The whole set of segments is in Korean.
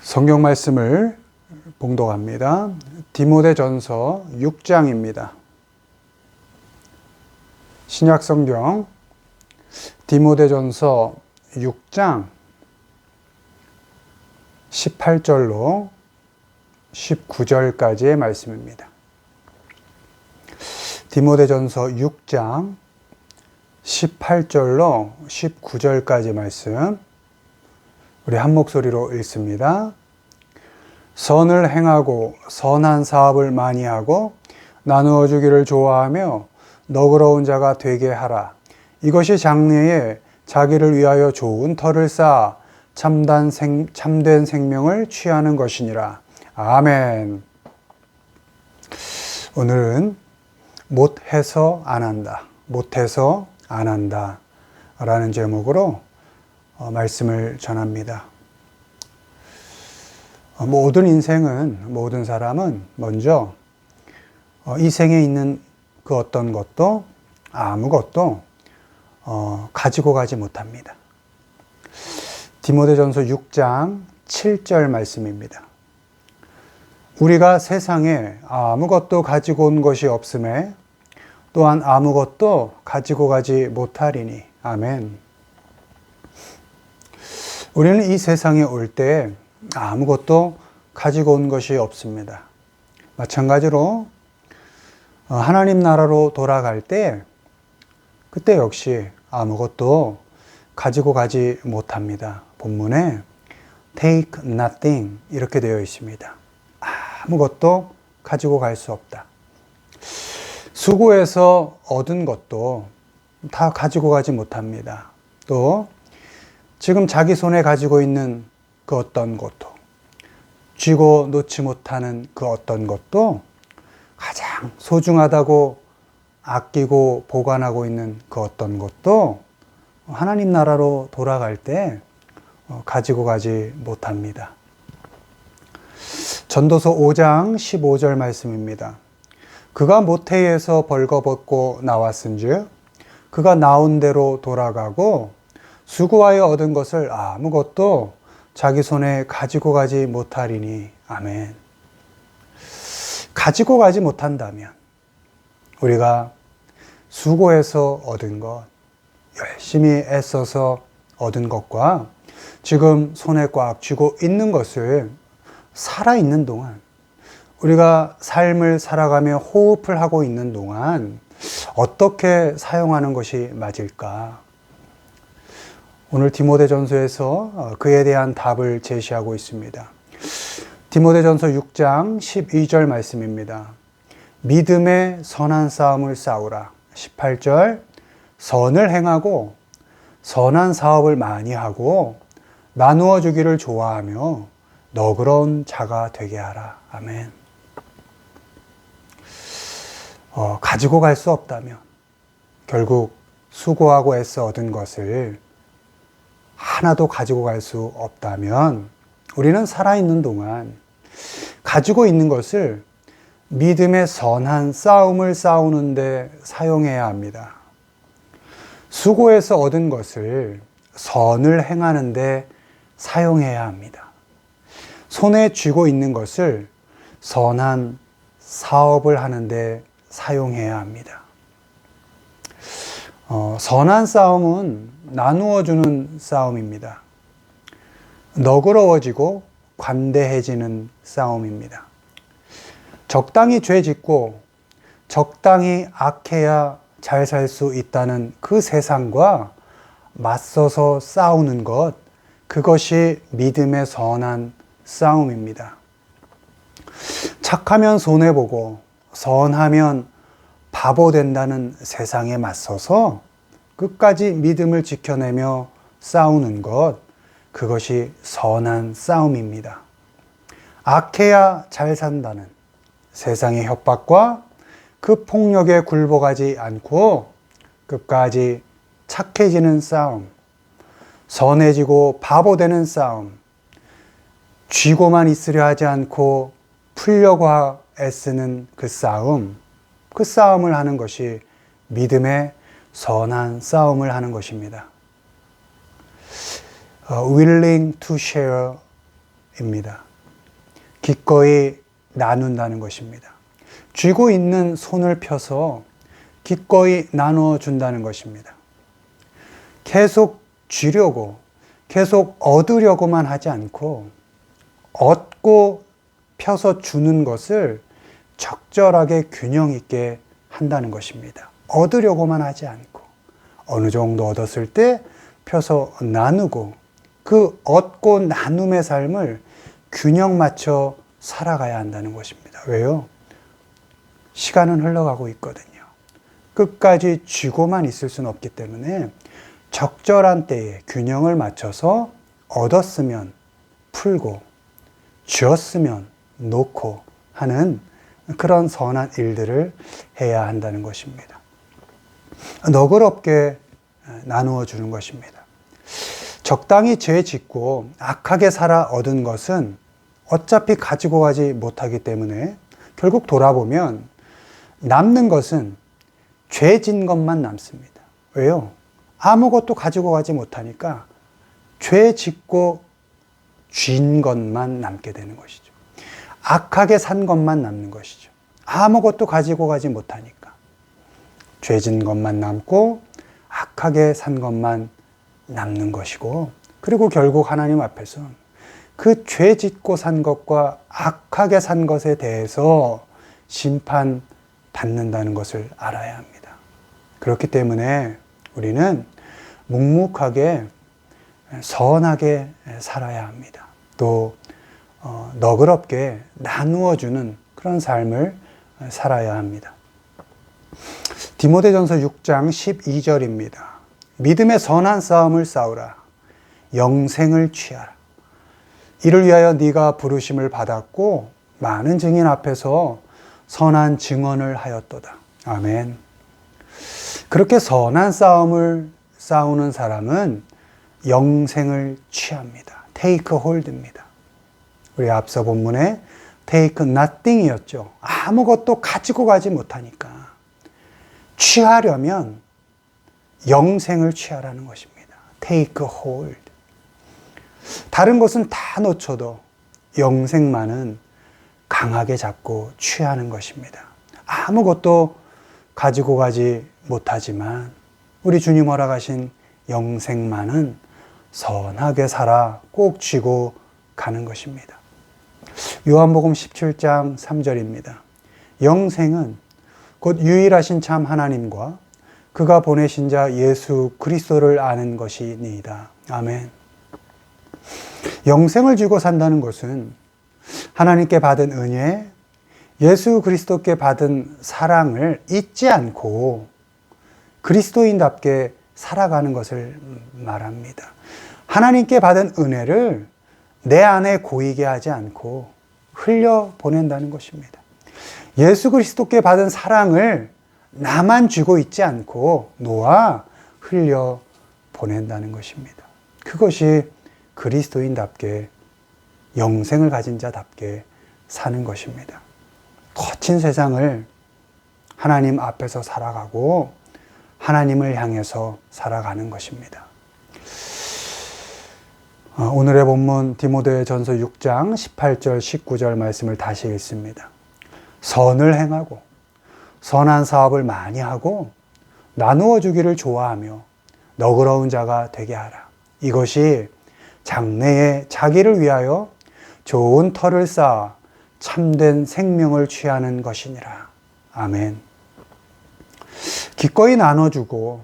성경 말씀을 봉독합니다. 디모데전서 6장입니다. 신약 성경 디모데전서 6장 18절로 19절까지의 말씀입니다. 디모데전서 6장 18절로 19절까지 말씀 우리 한 목소리로 읽습니다. 선을 행하고 선한 사업을 많이 하고 나누어 주기를 좋아하며 너그러운 자가 되게 하라. 이것이 장래에 자기를 위하여 좋은 터를 쌓아 참된 생명을 취하는 것이니라. 아멘. 오늘은 못해서 안 한다. 못해서 안 한다. 라는 제목으로 말씀을 전합니다. 모든 사람은 먼저 이 생에 있는 그 어떤 것도 아무것도 가지고 가지 못합니다. 디모데전서 6장 7절 말씀입니다. 우리가 세상에 아무것도 가지고 온 것이 없음에 또한 아무것도 가지고 가지 못하리니. 아멘. 우리는 이 세상에 올 때 아무것도 가지고 온 것이 없습니다. 마찬가지로 하나님 나라로 돌아갈 때 그때 역시 아무것도 가지고 가지 못합니다. 본문에 take nothing 이렇게 되어 있습니다. 아무것도 가지고 갈 수 없다. 수고해서 얻은 것도 다 가지고 가지 못합니다. 또 지금 자기 손에 가지고 있는 그 어떤 것도 쥐고 놓지 못하는 그 어떤 것도 가장 소중하다고 아끼고 보관하고 있는 그 어떤 것도 하나님 나라로 돌아갈 때 가지고 가지 못합니다. 전도서 5장 15절 말씀입니다. 그가 모태에서 벌거벗고 나왔은즉 그가 나온 대로 돌아가고 수고하여 얻은 것을 아무것도 자기 손에 가지고 가지 못하리니. 아멘. 가지고 가지 못한다면 우리가 수고해서 얻은 것, 열심히 애써서 얻은 것과 지금 손에 꽉 쥐고 있는 것을 살아있는 동안, 우리가 삶을 살아가며 호흡을 하고 있는 동안 어떻게 사용하는 것이 맞을까? 오늘 디모데전서에서 그에 대한 답을 제시하고 있습니다. 디모데전서 6장 12절 말씀입니다. 믿음의 선한 싸움을 싸우라. 18절 선을 행하고 선한 사업을 많이 하고 나누어 주기를 좋아하며 너그러운 자가 되게 하라. 아멘. 가지고 갈 수 없다면 결국 수고하고 애써 얻은 것을 하나도 가지고 갈 수 없다면 우리는 살아있는 동안 가지고 있는 것을 믿음의 선한 싸움을 싸우는데 사용해야 합니다. 수고해서 얻은 것을 선을 행하는데 사용해야 합니다. 손에 쥐고 있는 것을 선한 사업을 하는데 사용해야 합니다. 선한 싸움은 나누어 주는 싸움입니다. 너그러워지고 관대해지는 싸움입니다. 적당히 죄 짓고 적당히 악해야 잘 살 수 있다는 그 세상과 맞서서 싸우는 것, 그것이 믿음의 선한 싸움입니다. 착하면 손해보고 선하면 바보 된다는 세상에 맞서서 끝까지 믿음을 지켜내며 싸우는 것, 그것이 선한 싸움입니다. 악해야 잘 산다는 세상의 협박과 그 폭력에 굴복하지 않고 끝까지 착해지는 싸움, 선해지고 바보 되는 싸움, 쥐고만 있으려 하지 않고 풀려고 애쓰는 그 싸움을 하는 것이 믿음의 선한 싸움을 하는 것입니다. willing to share 입니다. 기꺼이 나눈다는 것입니다. 쥐고 있는 손을 펴서 기꺼이 나누어 준다는 것입니다. 계속 쥐려고, 계속 얻으려고만 하지 않고 얻고 펴서 주는 것을 적절하게 균형 있게 한다는 것입니다. 얻으려고만 하지 않고 어느 정도 얻었을 때 펴서 나누고 그 얻고 나눔의 삶을 균형 맞춰 살아가야 한다는 것입니다. 왜요? 시간은 흘러가고 있거든요. 끝까지 쥐고만 있을 수는 없기 때문에 적절한 때에 균형을 맞춰서 얻었으면 풀고 쥐었으면 놓고 하는 그런 선한 일들을 해야 한다는 것입니다. 너그럽게 나누어 주는 것입니다. 적당히 죄 짓고 악하게 살아 얻은 것은 어차피 가지고 가지 못하기 때문에 결국 돌아보면 남는 것은 죄 진 것만 남습니다. 왜요? 아무것도 가지고 가지 못하니까 죄 짓고 쥔 것만 남게 되는 것이죠. 악하게 산 것만 남는 것이죠. 아무것도 가지고 가지 못하니까 죄 진 것만 남고 악하게 산 것만 남는 것이고, 그리고 결국 하나님 앞에서 그 죄 짓고 산 것과 악하게 산 것에 대해서 심판받는다는 것을 알아야 합니다. 그렇기 때문에 우리는 묵묵하게 선하게 살아야 합니다. 또 너그럽게 나누어주는 그런 삶을 살아야 합니다. 디모데전서 6장 12절입니다. 믿음의 선한 싸움을 싸우라. 영생을 취하라. 이를 위하여 네가 부르심을 받았고 많은 증인 앞에서 선한 증언을 하였도다. 아멘. 그렇게 선한 싸움을 싸우는 사람은 영생을 취합니다. take hold입니다. 우리 앞서 본문에 take nothing이었죠. 아무것도 가지고 가지 못하니까 취하려면 영생을 취하라는 것입니다. take hold. 다른 것은 다 놓쳐도 영생만은 강하게 잡고 취하는 것입니다. 아무것도 가지고 가지 못하지만 우리 주님 허락하신 영생만은 선하게 살아 꼭 쥐고 가는 것입니다. 요한복음 17장 3절입니다. 영생은 곧 유일하신 참 하나님과 그가 보내신 자 예수 그리스도를 아는 것이니이다. 아멘. 영생을 쥐고 산다는 것은 하나님께 받은 은혜, 예수 그리스도께 받은 사랑을 잊지 않고 그리스도인답게 살아가는 것을 말합니다. 하나님께 받은 은혜를 내 안에 고이게 하지 않고 흘려보낸다는 것입니다. 예수 그리스도께 받은 사랑을 나만 쥐고 있지 않고 놓아 흘려보낸다는 것입니다. 그것이 그리스도인답게 영생을 가진 자답게 사는 것입니다. 거친 세상을 하나님 앞에서 살아가고 하나님을 향해서 살아가는 것입니다. 오늘의 본문 디모데전서 6장 18절 19절 말씀을 다시 읽습니다. 선을 행하고 선한 사업을 많이 하고 나누어 주기를 좋아하며 너그러운 자가 되게 하라. 이것이 장래에 자기를 위하여 좋은 터를 쌓아 참된 생명을 취하는 것이니라. 아멘. 기꺼이 나눠주고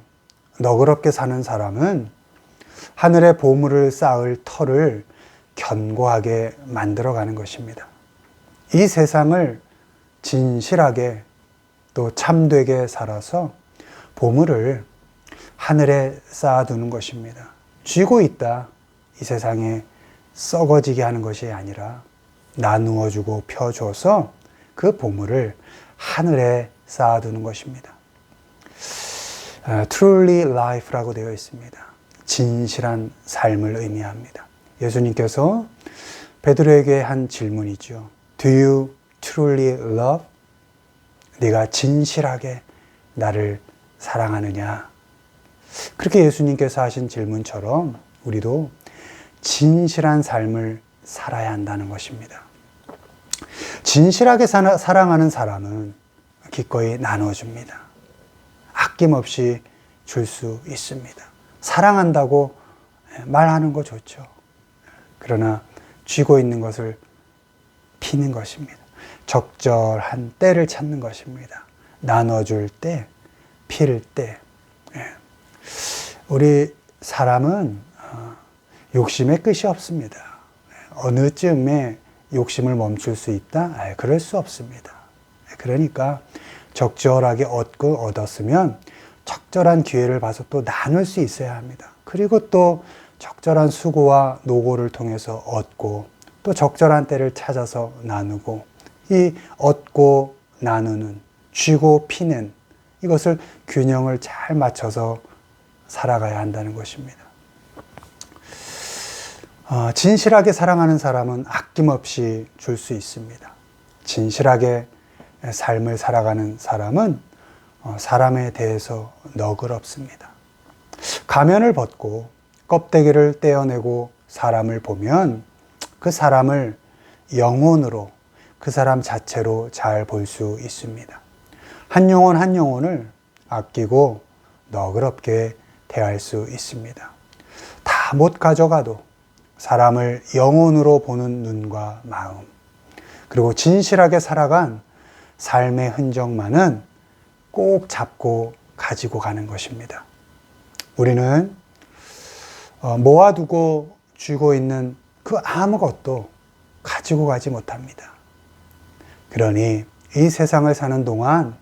너그럽게 사는 사람은 하늘의 보물을 쌓을 터를 견고하게 만들어가는 것입니다. 이 세상을 진실하게 또 참되게 살아서 보물을 하늘에 쌓아두는 것입니다. 쥐고 있다 이 세상에 썩어지게 하는 것이 아니라 나누어주고 펴줘서 그 보물을 하늘에 쌓아두는 것입니다. Truly life라고 되어 있습니다. 진실한 삶을 의미합니다. 예수님께서 베드로에게 한 질문이죠. Do you truly love? 네가 진실하게 나를 사랑하느냐? 그렇게 예수님께서 하신 질문처럼 우리도 진실한 삶을 살아야 한다는 것입니다. 진실하게 사랑하는 사람은 기꺼이 나눠줍니다. 아낌없이 줄 수 있습니다. 사랑한다고 말하는 거 좋죠. 그러나 쥐고 있는 것을 피는 것입니다. 적절한 때를 찾는 것입니다. 나눠줄 때, 필 때. 우리 사람은 욕심의 끝이 없습니다. 어느 쯤에 욕심을 멈출 수 있다? 그럴 수 없습니다. 그러니까 적절하게 얻었으면 적절한 기회를 봐서 또 나눌 수 있어야 합니다. 그리고 또 적절한 수고와 노고를 통해서 얻고 또 적절한 때를 찾아서 나누고 이 얻고 나누는 쥐고 피는 이것을 균형을 잘 맞춰서 살아가야 한다는 것입니다. 진실하게 사랑하는 사람은 아낌없이 줄 수 있습니다. 진실하게 삶을 살아가는 사람은 사람에 대해서 너그럽습니다. 가면을 벗고 껍데기를 떼어내고 사람을 보면 그 사람을 영혼으로 그 사람 자체로 잘 볼 수 있습니다. 한 영혼 한 영혼을 아끼고 너그럽게 대할 수 있습니다. 다 못 가져가도 사람을 영혼으로 보는 눈과 마음, 그리고 진실하게 살아간 삶의 흔적만은 꼭 잡고 가지고 가는 것입니다. 우리는 모아두고 쥐고 있는 그 아무것도 가지고 가지 못합니다. 그러니 이 세상을 사는 동안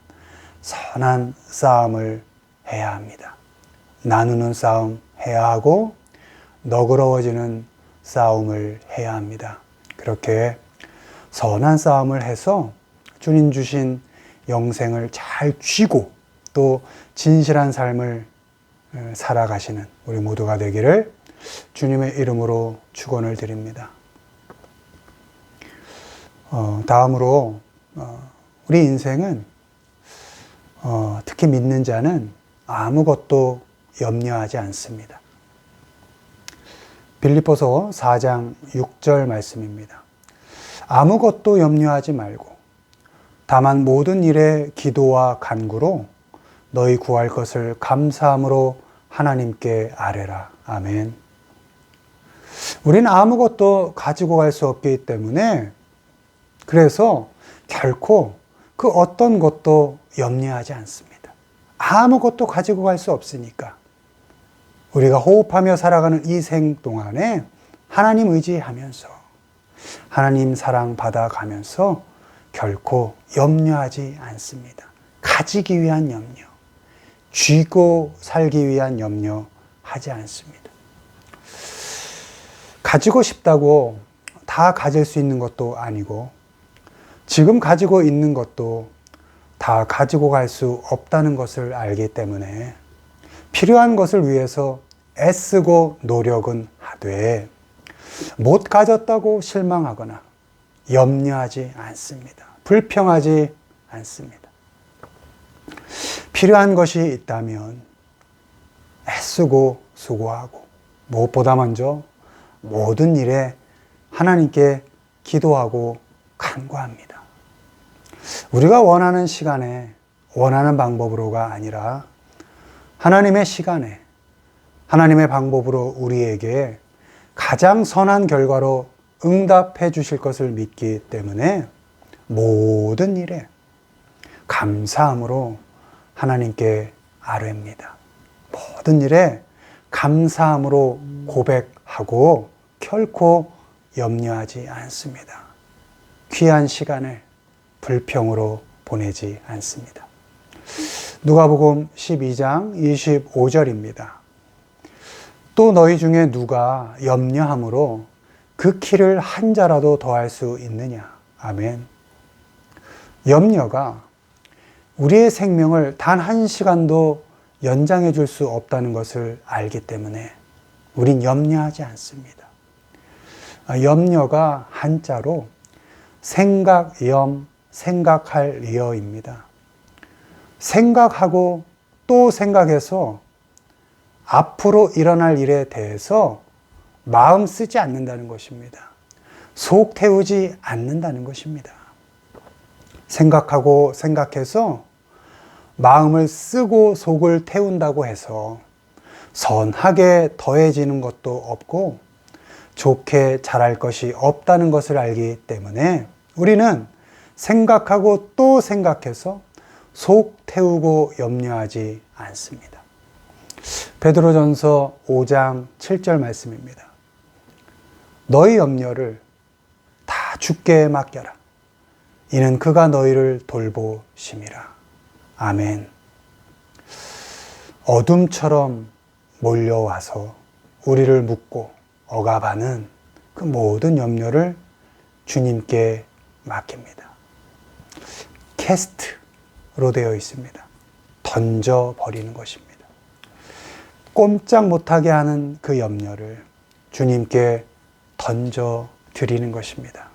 선한 싸움을 해야 합니다. 나누는 싸움 해야 하고 너그러워지는 싸움을 해야 합니다. 그렇게 선한 싸움을 해서 주님 주신 영생을 잘 쥐고 또 진실한 삶을 살아가시는 우리 모두가 되기를 주님의 이름으로 축원을 드립니다. 다음으로 우리 인생은 특히 믿는 자는 아무것도 염려하지 않습니다. 빌립보서 4장 6절 말씀입니다. 아무것도 염려하지 말고 다만 모든 일에 기도와 간구로 너희 구할 것을 감사함으로 하나님께 아뢰라. 아멘. 우리는 아무것도 가지고 갈 수 없기 때문에 그래서 결코 그 어떤 것도 염려하지 않습니다. 아무것도 가지고 갈 수 없으니까 우리가 호흡하며 살아가는 이 생 동안에 하나님 의지하면서 하나님 사랑 받아가면서 결코 염려하지 않습니다. 가지기 위한 염려, 쥐고 살기 위한 염려 하지 않습니다. 가지고 싶다고 다 가질 수 있는 것도 아니고 지금 가지고 있는 것도 다 가지고 갈 수 없다는 것을 알기 때문에 필요한 것을 위해서 애쓰고 노력은 하되 못 가졌다고 실망하거나 염려하지 않습니다. 불평하지 않습니다. 필요한 것이 있다면 애쓰고 수고하고 무엇보다 먼저 모든 일에 하나님께 기도하고 간구합니다. 우리가 원하는 시간에 원하는 방법으로가 아니라 하나님의 시간에 하나님의 방법으로 우리에게 가장 선한 결과로 응답해 주실 것을 믿기 때문에 모든 일에 감사함으로 하나님께 아뢰입니다. 모든 일에 감사함으로 고백하고 결코 염려하지 않습니다. 귀한 시간을 불평으로 보내지 않습니다. 누가복음 12장 25절입니다. 또 너희 중에 누가 염려함으로 그 키를 한 자라도 더할 수 있느냐. 아멘. 염려가 우리의 생명을 단 한 시간도 연장해 줄 수 없다는 것을 알기 때문에 우린 염려하지 않습니다. 염려가 한자로 생각염, 생각할 리어입니다. 생각하고 또 생각해서 앞으로 일어날 일에 대해서 마음 쓰지 않는다는 것입니다. 속 태우지 않는다는 것입니다. 생각하고 생각해서 마음을 쓰고 속을 태운다고 해서 선하게 더해지는 것도 없고 좋게 자랄 것이 없다는 것을 알기 때문에 우리는 생각하고 또 생각해서 속 태우고 염려하지 않습니다. 베드로전서 5장 7절 말씀입니다. 너희 염려를 다 주께 맡겨라. 이는 그가 너희를 돌보심이라. 아멘. 어둠처럼 몰려와서 우리를 묶고 억압하는 그 모든 염려를 주님께 맡깁니다. 캐스트로 되어 있습니다. 던져버리는 것입니다. 꼼짝 못하게 하는 그 염려를 주님께 던져드리는 것입니다.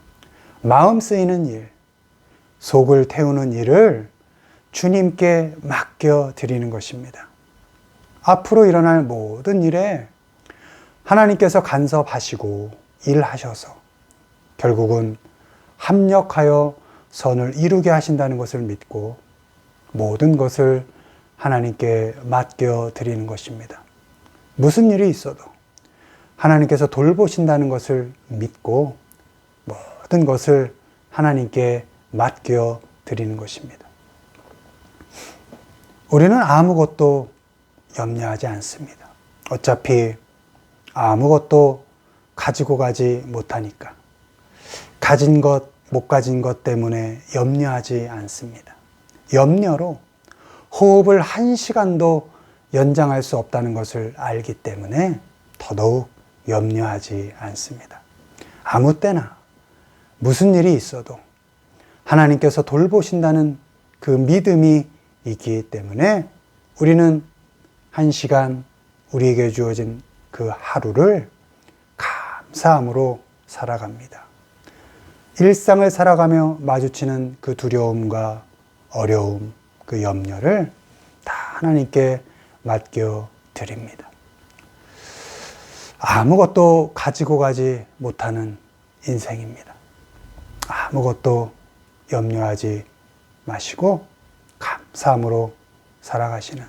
마음 쓰이는 일, 속을 태우는 일을 주님께 맡겨드리는 것입니다. 앞으로 일어날 모든 일에 하나님께서 간섭하시고 일하셔서 결국은 합력하여 선을 이루게 하신다는 것을 믿고 모든 것을 하나님께 맡겨드리는 것입니다. 무슨 일이 있어도 하나님께서 돌보신다는 것을 믿고 모든 것을 하나님께 맡겨드리는 것입니다. 우리는 아무것도 염려하지 않습니다. 어차피 아무것도 가지고 가지 못하니까 가진 것, 못 가진 것 때문에 염려하지 않습니다. 염려로 호흡을 1시간도 연장할 수 없다는 것을 알기 때문에 더더욱 염려하지 않습니다. 아무 때나 무슨 일이 있어도 하나님께서 돌보신다는 그 믿음이 있기 때문에 우리는 1시간 우리에게 주어진 그 하루를 감사함으로 살아갑니다. 일상을 살아가며 마주치는 그 두려움과 어려움, 그 염려를 다 하나님께 맡겨드립니다. 아무것도 가지고 가지 못하는 인생입니다. 아무것도 염려하지 마시고 감사함으로 살아가시는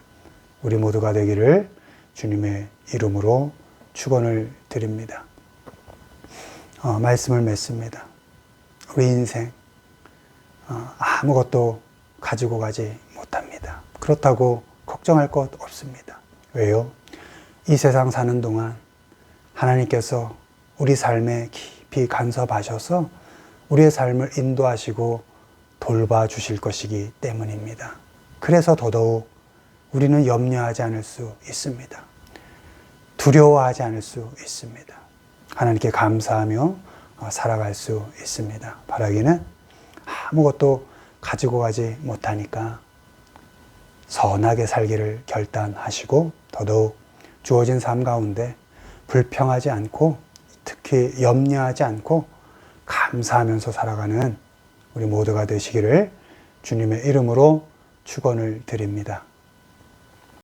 우리 모두가 되기를 주님의 이름으로 축원을 드립니다. 말씀을 맺습니다. 우리 인생 아무것도 가지고 가지 못합니다. 그렇다고 걱정할 것 없습니다. 왜요? 이 세상 사는 동안 하나님께서 우리 삶에 깊이 간섭하셔서 우리의 삶을 인도하시고 돌봐주실 것이기 때문입니다. 그래서 더더욱 우리는 염려하지 않을 수 있습니다. 두려워하지 않을 수 있습니다. 하나님께 감사하며 살아갈 수 있습니다. 바라기는 아무것도 가지고 가지 못하니까 선하게 살기를 결단하시고 더더욱 주어진 삶 가운데 불평하지 않고 특히 염려하지 않고 감사하면서 살아가는 우리 모두가 되시기를 주님의 이름으로 축원을 드립니다.